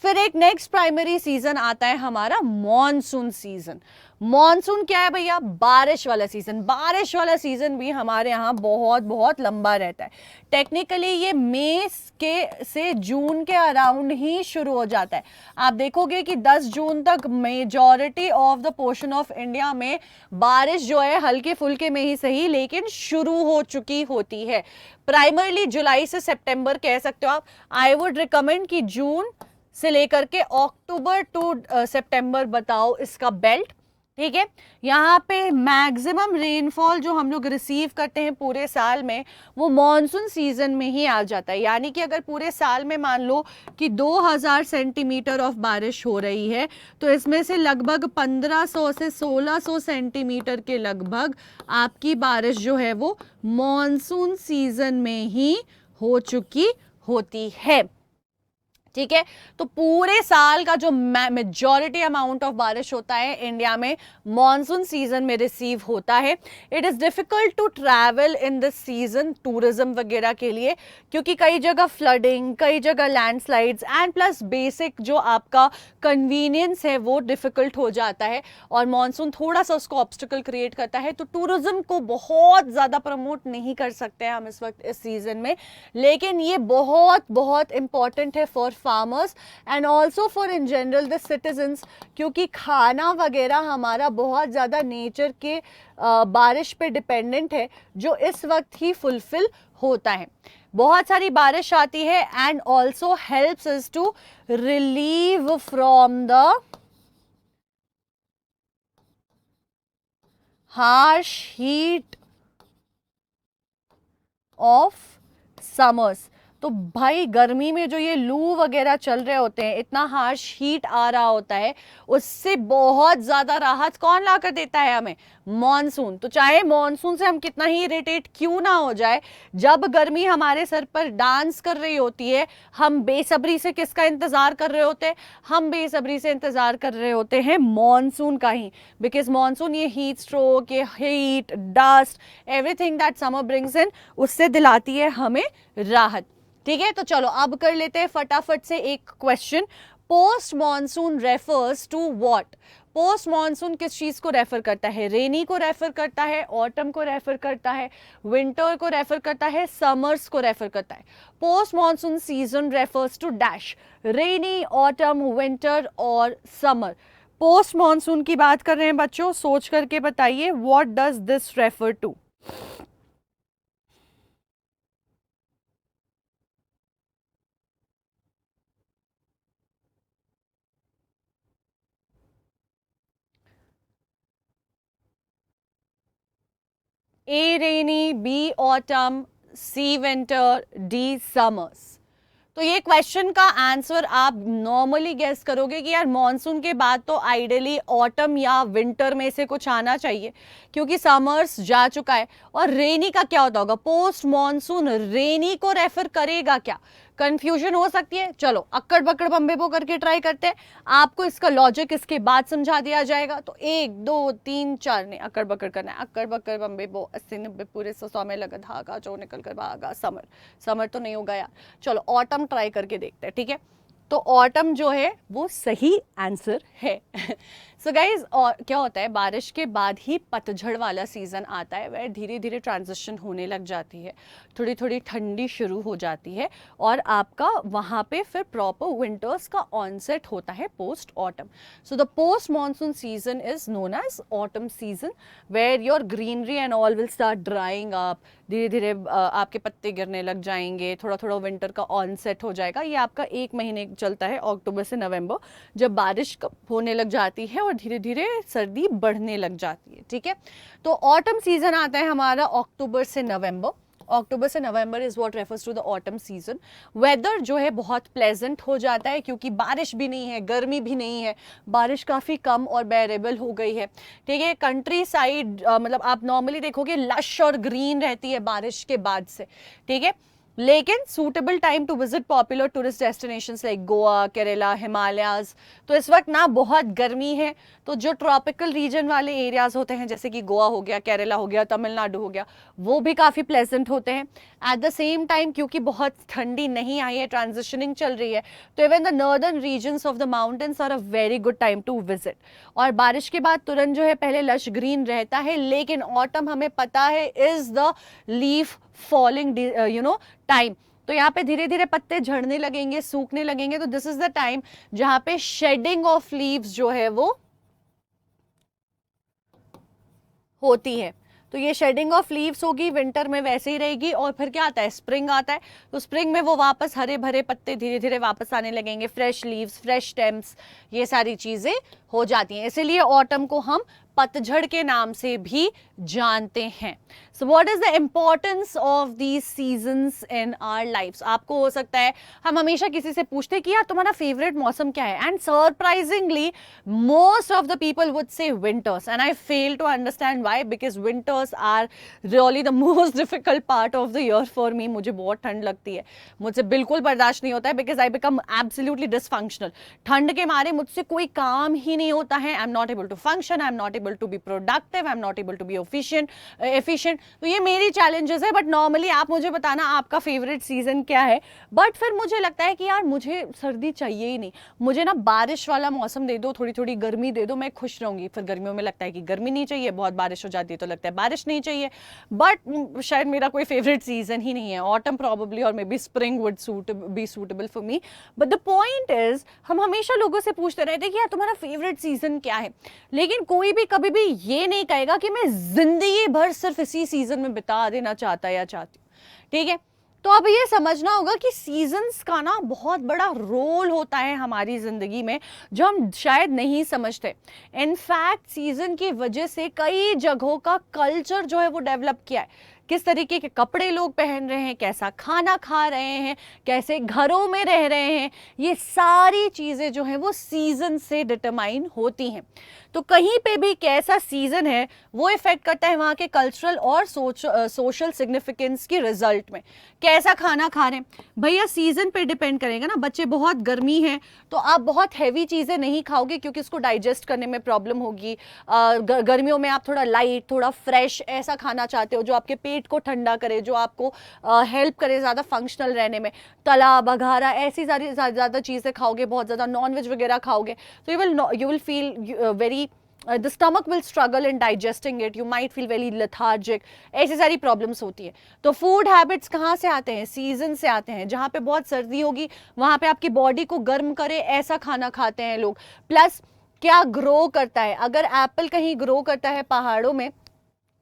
फिर एक नेक्स्ट प्राइमरी सीजन आता है हमारा मॉनसून सीजन. मॉनसून क्या है भैया, बारिश वाला सीजन. बारिश वाला सीजन भी हमारे यहाँ बहुत बहुत लंबा रहता है. टेक्निकली ये मई के से जून के अराउंड ही शुरू हो जाता है. आप देखोगे कि 10 जून तक majority of the portion of India में बारिश जो है हल्के फुल्के में ही सही लेकिन शुरू हो चुकी होती है. प्राइमरली जुलाई से सितंबर कह सकते हो आप. आई वुड रिकमेंड कि जून से लेकर के अक्टूबर टू सितंबर बताओ इसका बेल्ट. ठीक है. यहाँ पे मैक्सिमम रेनफॉल जो हम लोग रिसीव करते हैं पूरे साल में वो मॉनसून सीजन में ही आ जाता है. यानी कि अगर पूरे साल में मान लो कि 2000 सेंटीमीटर ऑफ बारिश हो रही है तो इसमें से लगभग 1500 से 1600 सेंटीमीटर के लगभग आपकी बारिश जो है वो मॉनसून सीजन में ही हो चुकी होती है. ठीक है. तो पूरे साल का जो मेजॉरिटी अमाउंट ऑफ बारिश होता है इंडिया में मॉनसून सीजन में रिसीव होता है. It is difficult to travel in this season tourism वगैरह के लिए, क्योंकि कई जगह फ्लडिंग, कई जगह लैंडस्लाइड्स एंड प्लस बेसिक जो आपका कन्वीनियंस है वो डिफ़िकल्ट हो जाता है, और मॉनसून थोड़ा सा उसको ऑब्स्टिकल क्रिएट करता है. तो टूरिज्म को बहुत ज़्यादा प्रमोट नहीं कर सकते हैं हम इस वक्त इस सीज़न में, लेकिन ये बहुत बहुत इम्पॉर्टेंट है for farmers and also for in general the citizens, क्योंकि खाना वगैरह हमारा बहुत ज़्यादा नेचर के बारिश पे डिपेंडेंट है जो इस वक्त ही फुलफिल होता है. बहुत सारी बारिश आती है and also helps us to relieve from the harsh heat of summers. तो भाई गर्मी में जो ये लू वगैरह चल रहे होते हैं, इतना हार्श हीट आ रहा होता है, उससे बहुत ज्यादा राहत कौन ला कर देता है हमें? मॉनसून। तो चाहे मॉनसून से हम कितना ही इरिटेट क्यों ना हो जाए, जब गर्मी हमारे सर पर डांस कर रही होती है, हम बेसब्री से किसका इंतजार कर रहे होते हैं? हम बेसब्री से इंतजार कर रहे होते हैं मॉनसून का ही। बिकॉज मॉनसून ये हीट स्ट्रोक, ये heat, dust, everything that summer brings in, उससे दिलाती है हमें राहत। ठीक है, तो चलो अब कर लेते हैं फटाफट से एक question. Post monsoon refers to what? Post monsoon किस चीज को रेफर करता है? रेनी को रेफर करता है, ऑटम को रेफर करता है, विंटर को रेफर करता है, समर्स को रेफर करता है। Post monsoon season refers to dash, rainy, autumn, winter और समर। पोस्ट मॉनसून की बात कर रहे हैं बच्चों, सोच करके बताइए, what does this refer to? A rainy, B autumn, C winter, D summers। तो ये क्वेश्चन का आंसर आप नॉर्मली गेस करोगे कि यार मॉनसून के बाद तो आइडियली ऑटम या विंटर में से कुछ आना चाहिए, क्योंकि समर्स जा चुका है। और रेनी का क्या होता होगा? पोस्ट मॉनसून रेनी को रेफर करेगा क्या? कंफ्यूजन हो सकती है। चलो अक्कड़ बक्कड़ बम्बे बो करके ट्राई करते हैं, आपको इसका लॉजिक इसके बाद समझा दिया जाएगा। तो 1 2 3 4 नहीं, अक्कड़ बक्कड़ करना है। अक्कड़ बक्कड़ बम्बे बो 80 90 पूरे 100 में लगा धागा, जो निकल कर भागा समर। समर तो नहीं होगा यार। चलो ऑटम ट्राई करके देखते हैं, ठीक है। तो ऑटम जो है वो सही आंसर है। सो गाइज, और क्या होता है, बारिश के बाद ही पतझड़ वाला सीजन आता है, वह धीरे धीरे ट्रांजिशन होने लग जाती है, थोड़ी थोड़ी ठंडी शुरू हो जाती है, और आपका वहाँ पे फिर प्रॉपर विंटर्स का ऑनसेट होता है post autumn. So the post monsoon season is known as autumn season, where your greenery and all will start drying up. धीरे धीरे आपके पत्ते गिरने लग जाएंगे, थोड़ा थोड़ा विंटर का ऑनसेट हो जाएगा। ये आपका 1 महीने चलता है, अक्टूबर से नवंबर, जब बारिश होने लग जाती है और धीरे धीरे सर्दी बढ़ने लग जाती है। ठीक है, तो ऑटम सीजन आता है हमारा अक्टूबर से नवंबर। अक्टूबर से November is what refers to the autumn season. Weather जो है बहुत प्लेजेंट हो जाता है, क्योंकि बारिश भी नहीं है, गर्मी भी नहीं है, बारिश काफ़ी कम और बेरेबल हो गई है। ठीक है, कंट्री साइड मतलब आप नॉर्मली देखोगे लश और ग्रीन रहती है बारिश के बाद से। ठीक है, लेकिन suitable time to visit popular tourist destinations like Goa, Kerala, Himalayas. तो इस वक्त ना बहुत गर्मी है, तो जो ट्रॉपिकल रीजन वाले एरियाज होते हैं, जैसे कि गोवा हो गया, केरला हो गया, तमिलनाडु हो गया, वो भी काफ़ी प्लेजेंट होते हैं। एट द सेम टाइम क्योंकि बहुत ठंडी नहीं आई है, ट्रांजिशनिंग चल रही है, तो even the northern regions of the mountains are a very good time to visit. और बारिश के बाद तुरंत जो है पहले लश ग्रीन रहता है, लेकिन ऑटम हमें पता है is the leaf falling time. तो यहाँ पे धीरे धीरे पत्ते झड़ने लगेंगे, सूखने लगेंगे। तो दिस इज द टाइम जहां पे शेडिंग ऑफ लीव्स जो है वो होती है। तो ये शेडिंग ऑफ लीव्स होगी, विंटर में वैसे ही रहेगी। और फिर क्या आता है, स्प्रिंग आता है। तो स्प्रिंग में वो वापस हरे भरे पत्ते धीरे धीरे वापस आने लगेंगे, फ्रेश लीव्स, फ्रेश स्टेम्स, ये सारी चीजें हो जाती हैं। इसीलिए ऑटम को हम पतझड़ के नाम से भी जानते हैं। So what is the importance of these seasons in our lifes? आपको हो सकता है, हम हमेशा किसी से पूछते हैं कि यार तुम्हारा फेवरेट मौसम क्या है, and surprisingly most of the people would say winters, and I fail to understand why, because winters are really the most difficult part of the year for me. मुझे बहुत ठंड लगती है, मुझसे बिल्कुल बर्दाश्त नहीं होता है, because I become absolutely dysfunctional. ठंड के मारे मुझसे कोई काम ही नहीं होता है। I am not able to function, I am not able to be productive, I'm not able to be efficient। तो ये मेरी challenges है। बट नॉर्मली आप मुझे बताना आपका फेवरेट सीजन क्या है। बट फिर मुझे लगता है कि यार मुझे सर्दी चाहिए ही नहीं, मुझे ना बारिश वाला मौसम दे दो, थोड़ी थोड़ी गर्मी दे दो, मैं खुश रहूंगी। फिर गर्मियों में लगता है कि गर्मी नहीं चाहिए, बहुत बारिश हो जाती है तो लगता है बारिश नहीं चाहिए। बट शायद मेरा कोई फेवरेट सीजन ही नहीं है। ऑटम प्रॉबेबली और may be spring would be suitable for me. But the point is, हम हमेशा लोगों से पूछते रहते हैं कि यार तुम्हारा फेवरेट सीजन क्या है, लेकिन कोई भी कभी भी ये नहीं कहेगा कि मैं जिंदगी भर सिर्फ इसी सीजन में बिता देना चाहता या चाहती हूँ। ठीक है, तो अब ये समझना होगा कि सीजन्स का ना बहुत बड़ा रोल होता है हमारी ज़िंदगी में, जो हम शायद नहीं समझते। इनफैक्ट सीज़न की वजह से कई जगहों का कल्चर जो है वो डेवलप किया है। किस तरीके के कपड़े लोग पहन रहे हैं, कैसा खाना खा रहे हैं, कैसे घरों में रह रहे हैं, ये सारी चीज़ें जो हैं वो सीज़न से डिटरमाइन होती हैं। तो कहीं पे भी कैसा सीज़न है वो इफेक्ट करता है वहाँ के कल्चरल और सोशल सिग्निफिकेंस की रिजल्ट में। कैसा खाना खा रहे हैं भैया सीज़न पे डिपेंड करेगा ना। बच्चे बहुत गर्मी है तो आप बहुत हैवी चीज़ें नहीं खाओगे क्योंकि उसको डाइजेस्ट करने में प्रॉब्लम होगी। गर्मियों में आप थोड़ा लाइट, थोड़ा फ्रेश ऐसा खाना चाहते हो जो आपके पेट को ठंडा करे, जो आपको हेल्प करे ज़्यादा फंक्शनल रहने में। तला बघारा ऐसी सारी ज़्यादा चीज़ें खाओगे, बहुत ज़्यादा नॉनवेज वगैरह खाओगे तो you will feel very the stomach will struggle in digesting it, you might feel very lethargic, ऐसी सारी प्रॉब्लम्स होती है। तो फूड हैबिट्स कहाँ से आते हैं? सीजन से आते हैं। जहाँ पे बहुत सर्दी होगी वहाँ पे आपकी बॉडी को गर्म करे ऐसा खाना खाते हैं लोग। प्लस क्या ग्रो करता है, अगर एप्पल कहीं ग्रो करता है पहाड़ों में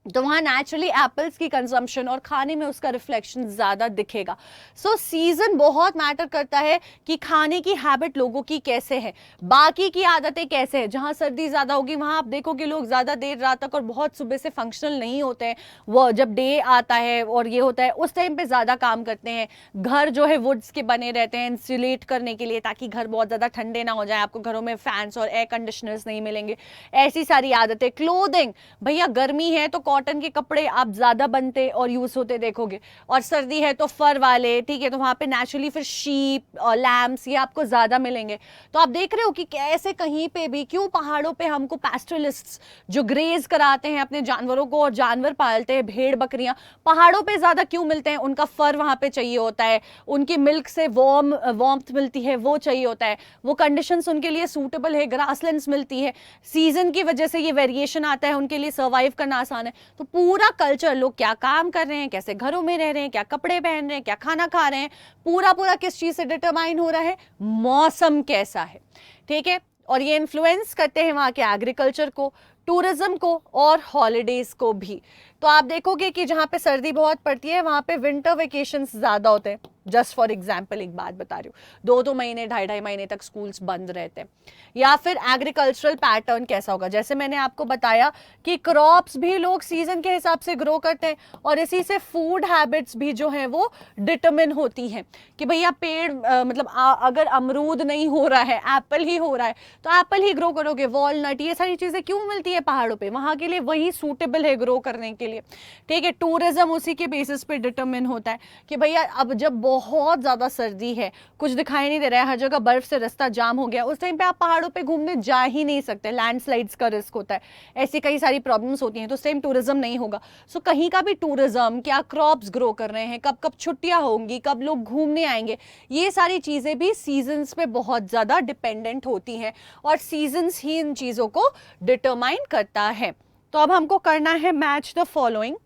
तो वहाँ नेचुरली एप्पल्स की कंजम्पशन और खाने में उसका रिफ्लेक्शन ज़्यादा दिखेगा। सो सीज़न बहुत मैटर करता है कि खाने की हैबिट लोगों की कैसे है, बाकी की आदतें कैसे हैं। जहाँ सर्दी ज़्यादा होगी वहाँ आप देखोगे लोग ज़्यादा देर रात तक और बहुत सुबह से फंक्शनल नहीं होते हैं। वो जब डे आता है और ये होता है उस टाइम पे ज़्यादा काम करते हैं। घर जो है वुड्स के बने रहते हैं इंसुलेट करने के लिए, ताकि घर बहुत ज़्यादा ठंडे ना हो जाए, आपको घरों में फैंस और एयर कंडीशनर्स नहीं मिलेंगे। ऐसी सारी आदतें। क्लोथिंग, भैया गर्मी है तो कॉटन के कपड़े आप ज्यादा बनते और यूज होते देखोगे, और सर्दी है तो फर वाले, ठीक है, तो वहां पे नेचुरली फिर शीप और लैम्स ये आपको ज्यादा मिलेंगे। तो आप देख रहे हो कि कैसे कहीं पे भी क्यों पहाड़ों पे हमको पैस्टोरलिस्ट्स जो ग्रेज कराते हैं अपने जानवरों को और जानवर पालते हैं भेड़ बकरियां, पहाड़ों पे ज्यादा क्यों मिलते हैं? उनका फर वहां पे चाहिए होता है, उनकी मिल्क से वार्मथ मिलती है वो चाहिए होता है, वो कंडीशंस उनके लिए सूटेबल है, ग्रासलैंड्स मिलती है। सीजन की वजह से ये वेरिएशन आता है, उनके लिए सर्वाइव करना आसान है। तो पूरा कल्चर, लोग क्या काम कर रहे हैं, कैसे घरों में रह रहे हैं, क्या कपड़े पहन रहे हैं, क्या खाना खा रहे हैं, पूरा पूरा किस चीज से डिटरमाइन हो रहा है? मौसम कैसा है, ठीक है। और ये इन्फ्लुएंस करते हैं वहां के एग्रीकल्चर को, टूरिज्म को और हॉलीडेज को भी। तो आप देखोगे कि जहाँ पे सर्दी बहुत पड़ती है वहाँ पे विंटर वेकेशंस ज़्यादा होते हैं। जस्ट फॉर एग्जाम्पल एक बात बता रही हूँ, 2-2 महीने 2.5 महीने तक स्कूल्स बंद रहते हैं। या फिर एग्रीकल्चरल पैटर्न कैसा होगा, जैसे मैंने आपको बताया कि क्रॉप्स भी लोग सीजन के हिसाब से ग्रो करते हैं, और इसी से फूड हैबिट्स भी जो है वो डिटरमिन होती हैं कि भैया पेड़ मतलब अगर अमरूद नहीं हो रहा है, एप्पल ही हो रहा है, तो एप्पल ही ग्रो करोगे। वॉलनट, ये सारी चीज़ें क्यों मिलती है पहाड़ों पे? वहाँ के लिए वही सूटेबल है ग्रो करने के लिए, ठीक है। टूरिज्म उसी के बेसिस पे डिटरमिन होता है कि भैया अब जब बहुत ज़्यादा सर्दी है, कुछ दिखाई नहीं दे रहा है, हर जगह बर्फ से रास्ता जाम हो गया, उस टाइम पे आप पहाड़ों पे घूमने जा ही नहीं सकते, लैंडस्लाइड्स का रिस्क होता है, ऐसी कई सारी प्रॉब्लम्स होती हैं, तो सेम टूरिज्म नहीं होगा। सो कहीं का भी टूरिज्म, क्या क्रॉप्स ग्रो कर रहे हैं, कब कब छुट्टियां होंगी, कब लोग घूमने आएंगे, ये सारी चीज़ें भी सीजन्स पे बहुत ज़्यादा डिपेंडेंट होती हैं, और सीजन्स ही इन चीज़ों को डिटरमाइन करता है। तो अब हमको करना है मैच द फॉलोइंग।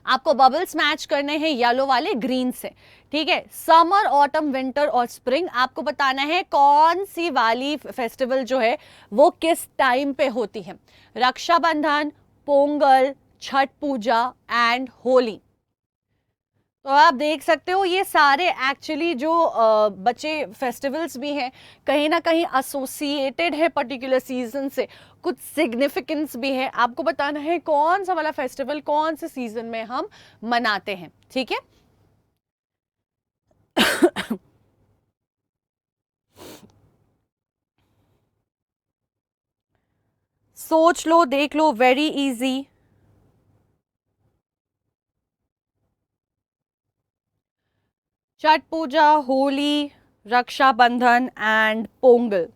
आपको बबल्स मैच करने हैं येलो वाले ग्रीन से, ठीक है। समर, ऑटम, विंटर और स्प्रिंग, आपको बताना है कौन सी वाली फेस्टिवल जो है वो किस टाइम पे होती है। रक्षाबंधन, पोंगल, छठ पूजा एंड होली। तो आप देख सकते हो ये सारे एक्चुअली जो बच्चे फेस्टिवल्स भी हैं कहीं ना कहीं एसोसिएटेड है पर्टिकुलर सीजन से, कुछ सिग्निफिकेंस भी है। आपको बताना है कौन सा वाला फेस्टिवल कौन से सीजन में हम मनाते हैं, ठीक है। सोच लो, देख लो, very easy. Chhath Puja, Holi, Rakshabandhan and Pongal.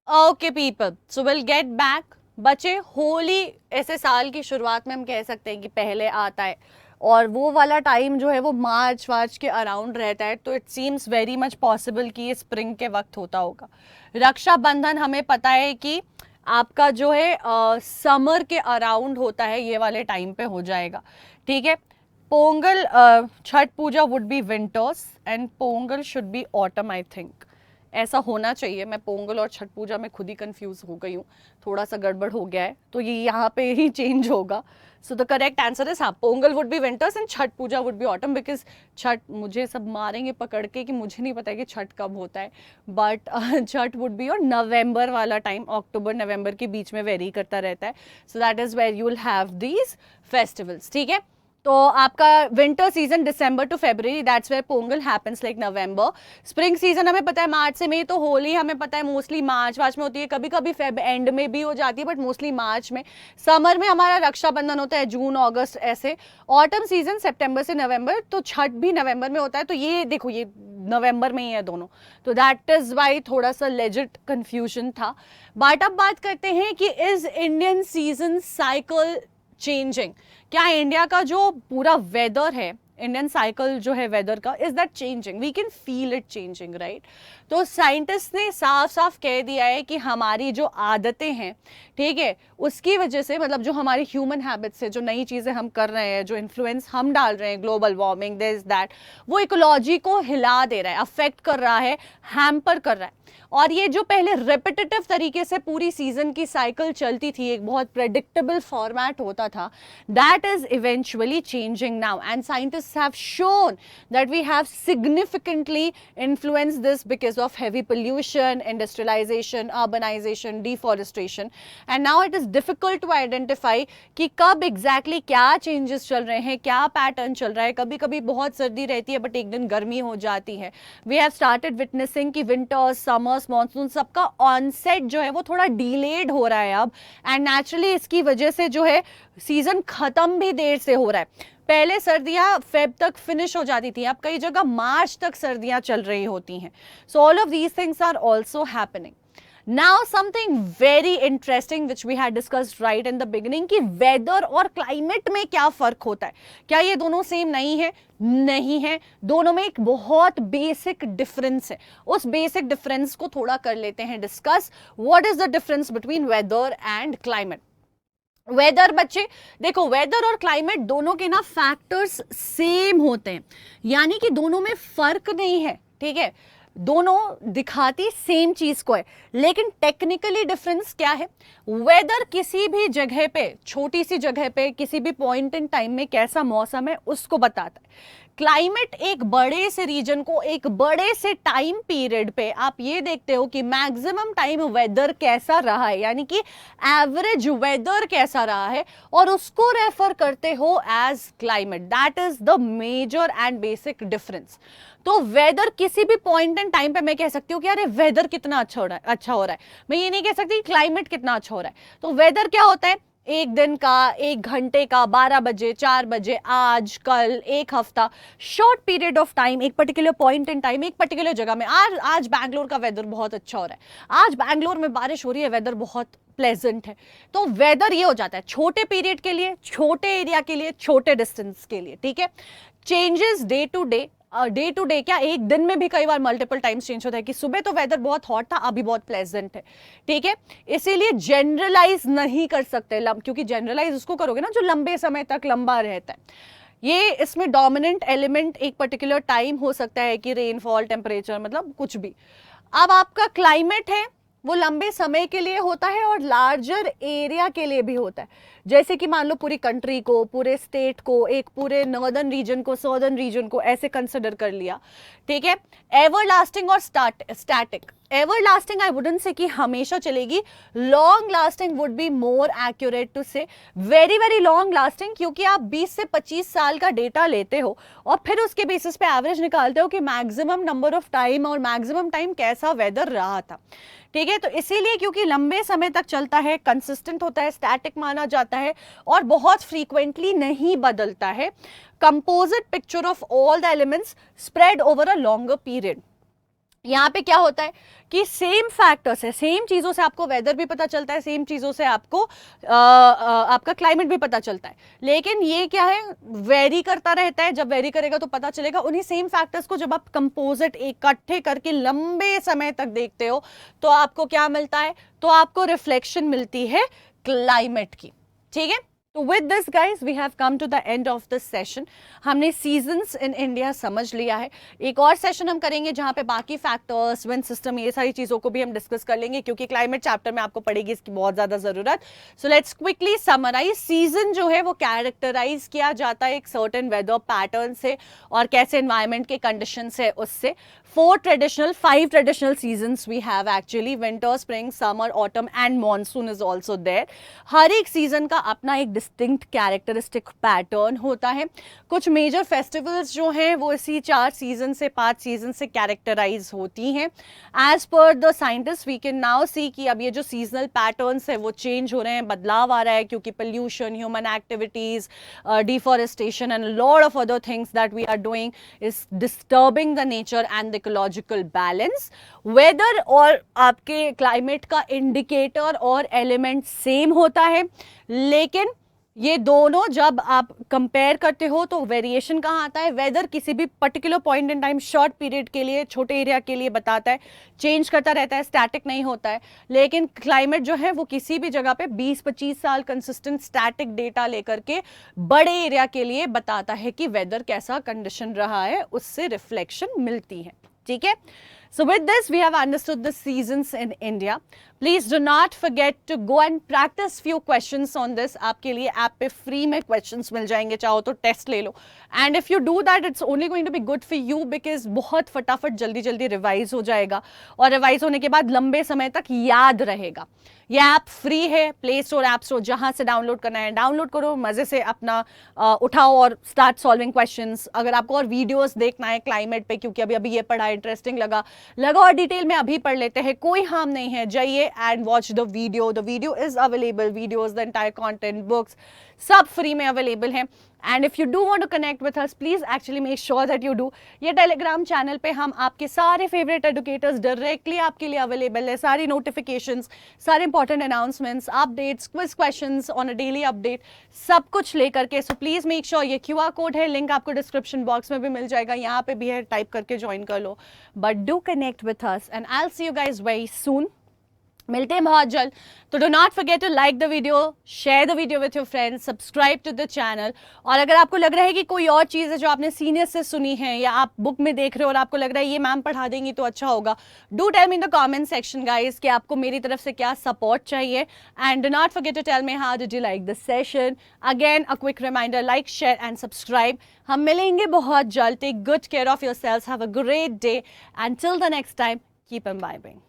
Okay people, so will get back. बचे होली ऐसे साल की शुरुआत में हम कह सकते हैं कि पहले आता है, और वो वाला टाइम जो है वो मार्च वार्च के अराउंड रहता है, तो it seems very much possible कि ये स्प्रिंग के वक्त होता होगा। रक्षाबंधन हमें पता है कि आपका जो है समर के अराउंड होता है, ये वाले टाइम पे हो जाएगा, ठीक है। Pongal, Chhath Puja would be winters and Pongal should be autumn I think, ऐसा होना चाहिए। मैं पोंगल और छठ पूजा में खुद ही कंफ्यूज हो गई हूँ, थोड़ा सा गड़बड़ हो गया है, तो ये यहाँ पे ही चेंज होगा। So the correct answer is हाँ, Pongal would be winters and Chhath Puja would be autumn, because Chhath, मुझे सब मारेंगे पकड़ के कि मुझे नहीं पता है कि छठ कब होता है, बट छठ वुड बी और नवंबर वाला टाइम, अक्टूबर नवंबर के बीच में वेरी करता रहता है। So that is where you will have these festivals, ठीक है। तो आपका winter season December to February, that's where Pongal happens like November. Spring season हमें पता है मार्च से मई, तो होली हमें पता है मोस्टली मार्च में होती है, कभी कभी फेब एंड में भी हो जाती है, बट मोस्टली मार्च में। समर में हमारा रक्षाबंधन होता है जून अगस्त ऐसे। ऑटम सीजन सितंबर से नवंबर, तो छठ भी नवंबर में होता है, तो ये देखो ये नवंबर में ही है दोनों, तो दैट इज वाई थोड़ा सा लेजिट कंफ्यूजन था। बट अब बात करते हैं कि is Indian season cycle changing, क्या इंडिया का जो पूरा वेदर है, इंडियन साइकिल जो है वेदर का, is that changing, we can feel it changing, right. तो साइंटिस्ट ने साफ साफ कह दिया है कि हमारी जो आदतें हैं, ठीक है, उसकी वजह से, मतलब जो हमारी ह्यूमन हैबिट्स है, जो नई चीजें हम कर रहे हैं, जो इन्फ्लुएंस हम डाल रहे हैं, ग्लोबल वार्मिंग दिस दैट, वो इकोलॉजी को हिला दे रहा है, अफेक्ट कर रहा है, हैम्पर कर रहा है। और ये जो पहले रेपिटेटिव तरीके से पूरी सीजन की साइकिल चलती थी, एक बहुत प्रेडिक्टेबल फॉर्मेट होता था, that is eventually changing now, and scientists have shown that we have significantly influenced this because of heavy pollution, industrialisation, urbanisation, deforestation, and now it is difficult to identify कि कब exactly क्या changes चल रहे हैं, क्या pattern चल रहा है। कभी कभी बहुत सर्दी रहती है बट एक दिन गर्मी हो जाती है। वी हैव स्टार्टेड विटनेसिंग कि विंटर्स, समर्स, मॉनसून, सबका ऑनसेट जो है वो थोड़ा डिलेड हो रहा है अब, एंड नेचुरली इसकी वजह से जो है सीजन खत्म भी देर से हो रहा है। पहले सर्दियां फेब तक फिनिश हो जाती थी, अब कई जगह मार्च तक सर्दियां चल रही होती हैं। So all of these things are also happening. Now something very interesting which we had discussed right in the beginning कि वेदर और क्लाइमेट में क्या फर्क होता है, क्या ये दोनों सेम नहीं है? नहीं है, दोनों में एक बहुत बेसिक डिफरेंस है। उस बेसिक डिफरेंस को थोड़ा कर लेते हैं discuss. What is the difference between weather and climate? Weather बच्चे देखो, वेदर और क्लाइमेट दोनों के ना फैक्टर्स सेम होते हैं, यानी कि दोनों में फर्क नहीं है, ठीक है, दोनों दिखाती सेम चीज को है, लेकिन टेक्निकली डिफरेंस क्या है? वेदर किसी भी जगह पे, छोटी सी जगह पे, किसी भी पॉइंट इन टाइम में कैसा मौसम है उसको बताता है। क्लाइमेट एक बड़े से रीजन को, एक बड़े से टाइम पीरियड पे आप ये देखते हो कि मैक्सिमम टाइम वेदर कैसा रहा है, यानी कि एवरेज वेदर कैसा रहा है, और उसको रेफर करते हो as climate. That is the major and basic difference. तो वेदर किसी भी पॉइंट एंड टाइम पे मैं कह सकती हूँ कि अरे वेदर कितना अच्छा हो रहा है, मैं ये नहीं कह सकती क्लाइमेट कितना अच्छा हो रहा है। तो वेदर क्या होता है? एक दिन का, एक घंटे का, 12 बजे, 4 बजे, आज, कल, एक हफ्ता, शॉर्ट पीरियड ऑफ टाइम, एक पर्टिकुलर पॉइंट इन टाइम, एक पर्टिकुलर जगह में। आज बैंगलोर का वेदर बहुत अच्छा हो रहा है, आज बैंगलोर में बारिश हो रही है, वेदर बहुत प्लेजेंट है। तो वेदर ये हो जाता है छोटे पीरियड के लिए, छोटे एरिया के लिए, छोटे डिस्टेंस के लिए, ठीक है। Changes day to day, day to day क्या, एक दिन में भी कई बार मल्टीपल टाइम्स चेंज होता है कि सुबह तो वेदर बहुत हॉट था, अभी बहुत प्लेजेंट है, ठीक है। इसीलिए जनरलाइज नहीं कर सकते, क्योंकि जनरलाइज उसको करोगे ना जो लंबे समय तक लंबा रहता है। ये इसमें डोमिनेंट एलिमेंट एक पर्टिकुलर टाइम हो सकता है कि रेनफॉल, टेम्परेचर, मतलब कुछ भी। अब आपका क्लाइमेट है वो लंबे समय के लिए होता है और लार्जर एरिया के लिए भी होता है। जैसे कि मान लो पूरी कंट्री को, पूरे स्टेट को, एक पूरे नॉर्दर्न रीजन को, सदर्न रीजन को ऐसे कंसिडर कर लिया, ठीक है। एवरलास्टिंग और static. Everlasting I wouldn't say कि हमेशा चलेगी, long lasting would be more accurate to say, very very long lasting, क्योंकि आप 20 से 25 साल का डेटा लेते हो और फिर उसके बेसिस पे एवरेज निकालते हो कि मैक्सिमम नंबर ऑफ टाइम और मैक्सिमम टाइम कैसा वेदर रहा था, ठीक है। तो इसीलिए क्योंकि लंबे समय तक चलता है, कंसिस्टेंट होता है, स्टैटिक माना जाता है और बहुत फ्रीक्वेंटली नहीं बदलता है। Composite picture of all the elements spread over a longer period. यहाँ पे क्या होता है कि सेम फैक्टर्स है, सेम चीजों से आपको वेदर भी पता चलता है, सेम चीजों से आपको आपका क्लाइमेट भी पता चलता है, लेकिन ये क्या है, वेरी करता रहता है। जब वेरी करेगा तो पता चलेगा। उन्हीं सेम फैक्टर्स को जब आप कंपोजिट इकट्ठे करके लंबे समय तक देखते हो तो आपको क्या मिलता है? तो आपको रिफ्लेक्शन मिलती है क्लाइमेट की, ठीक है। तो with this guys we have come to the end of this session. हमने सीजन्स इन इंडिया समझ लिया है. एक और सेशन हम करेंगे जहाँ पे बाकी फैक्टर्स, विंड सिस्टम, ये सारी चीज़ों को भी हम डिस्कस कर लेंगे, क्योंकि क्लाइमेट चैप्टर में आपको पड़ेगी इसकी बहुत ज़्यादा ज़रूरत. So let's quickly summarise. Season जो है वो कैरेक्टराइज किया जाता है एक सर्टेन वेदर पैटर्न से और कैसे एनवायरमेंट के कंडीशन है उससे. 5 traditional seasons we have actually. Winter, spring, summer, autumn and monsoon is also there. हर एक सीजन का अपना एक डिस्टिंक्ट कैरेक्टरिस्टिक पैटर्न होता है. कुछ मेजर फेस्टिवल्स जो हैं वो इसी 4 सीजन से 5 सीजन से कैरेक्टराइज होती हैं. As per the scientist we can now see कि अब ये जो सीजनल पैटर्न्स है वो चेंज हो रहे हैं, बदलाव आ रहा है, क्योंकि pollution, human activities, deforestation and lot of other things that we are doing is disturbing the nature and the ecological balance. Weather और आपके क्लाइमेट का इंडिकेटर और एलिमेंट सेम होता है, लेकिन ये दोनों जब आप कंपेयर करते हो तो वेरिएशन कहाँ आता है. वेदर किसी भी particular point in time short period के लिए, छोटे एरिया के लिए बताता है, चेंज करता रहता है, स्टैटिक नहीं होता है. लेकिन क्लाइमेट जो है वो किसी भी जगह पे 20-25 साल कंसिस्टेंट स्टैटिक डेटा लेकर के बड़े एरिया के लिए बताता है कि वेदर कैसा कंडीशन रहा है, उससे रिफ्लेक्शन मिलती है. ठीक है. So with this we have understood the seasons in India. Please do not forget to go and practice few questions on this. आपके लिए ऐप पे फ्री में questions मिल जाएंगे, चाहो तो टेस्ट ले लो. And if you do that it's only going to be good for you because बहुत फटाफट जल्दी जल्दी रिवाइज हो जाएगा और रिवाइज होने के बाद लंबे समय तक याद रहेगा. ये ऐप फ्री है, प्ले स्टोर, ऐप स्टोर, जहाँ से डाउनलोड करना है डाउनलोड करो, मज़े से अपना उठाओ और स्टार्ट सॉल्विंग क्वेश्चंस. अगर आपको और वीडियोस देखना है क्लाइमेट पे, क्योंकि अभी ये पढ़ा इंटरेस्टिंग लगा और डिटेल में अभी पढ़ लेते हैं, कोई हार्म नहीं है, जाइए and watch the video. The video is available, videos, the entire content, books सब फ्री में अवेलेबल हैं. And if you do want to connect with us please actually make sure that you do. ये Telegram channel पे हम आपके सारे favourite educators directly आपके लिए अवेलेबल है. सारी नोटिफिकेशंस, सारे important announcements, updates, quiz questions on a daily update, सब कुछ लेकर के. सो प्लीज मेक श्योर. ये QR कोड है, लिंक आपको डिस्क्रिप्शन बॉक्स में भी मिल जाएगा, यहाँ पे भी है, टाइप करके ज्वाइन कर लो. But do connect with us and I will see you guys very soon. मिलते हैं बहुत जल्द. तो do not forget to like the video, share the video with your friends, subscribe to the channel. और अगर आपको लग रहा है कि कोई और चीज़ है जो आपने सीनियर से सुनी है या आप बुक में देख रहे हो और आपको लग रहा है ये मैम पढ़ा देंगी तो अच्छा होगा, do tell me in the comment section guys कि आपको मेरी तरफ से क्या सपोर्ट चाहिए. And do not forget to tell me how did you like the session. Again a quick reminder, like, share and subscribe. हम मिलेंगे बहुत जल्द. Take good care of yourselves. Have a great day and till the next time keep imbibing.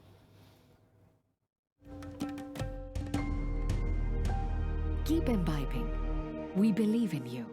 Keep imbibing. We believe in you.